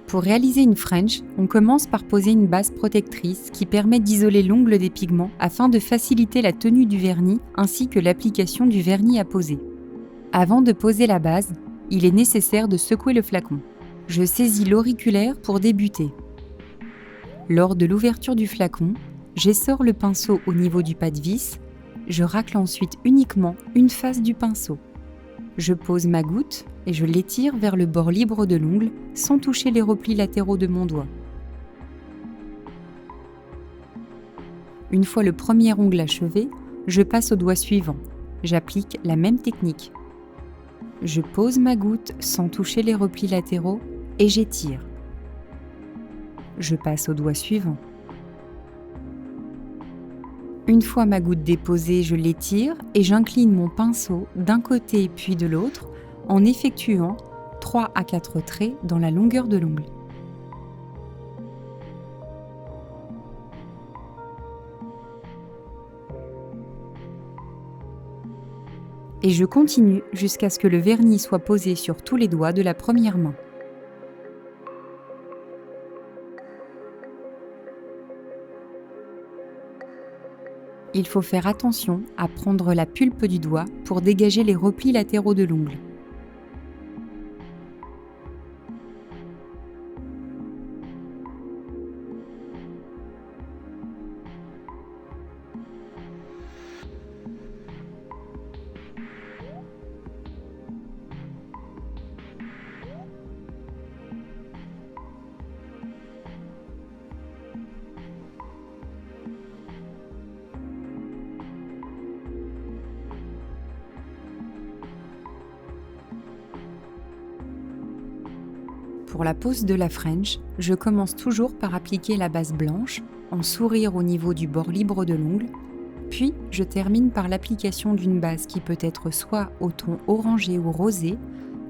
Pour réaliser une French, on commence par poser une base protectrice qui permet d'isoler l'ongle des pigments afin de faciliter la tenue du vernis ainsi que l'application du vernis à poser. Avant de poser la base, il est nécessaire de secouer le flacon. Je saisis l'auriculaire pour débuter. Lors de l'ouverture du flacon, j'essore le pinceau au niveau du pas de vis. Je racle ensuite uniquement une face du pinceau. Je pose ma goutte et je l'étire vers le bord libre de l'ongle sans toucher les replis latéraux de mon doigt. Une fois le premier ongle achevé, je passe au doigt suivant. J'applique la même technique. Je pose ma goutte sans toucher les replis latéraux et j'étire. Je passe au doigt suivant. Une fois ma goutte déposée, je l'étire et j'incline mon pinceau d'un côté puis de l'autre en effectuant 3 à 4 traits dans la longueur de l'ongle. Et je continue jusqu'à ce que le vernis soit posé sur tous les doigts de la première main. Il faut faire attention à prendre la pulpe du doigt pour dégager les replis latéraux de l'ongle. Pour la pose de la French, je commence toujours par appliquer la base blanche, en sourire au niveau du bord libre de l'ongle, puis je termine par l'application d'une base qui peut être soit au ton orangé ou rosé,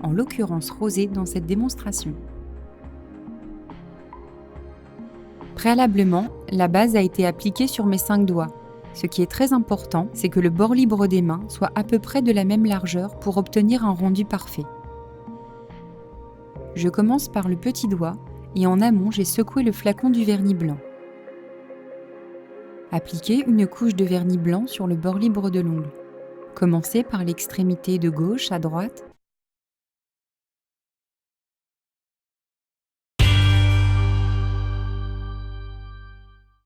en l'occurrence rosé dans cette démonstration. Préalablement, la base a été appliquée sur mes 5 doigts. Ce qui est très important, c'est que le bord libre des mains soit à peu près de la même largeur pour obtenir un rendu parfait. Je commence par le petit doigt et en amont, j'ai secoué le flacon du vernis blanc. Appliquez une couche de vernis blanc sur le bord libre de l'ongle. Commencez par l'extrémité de gauche à droite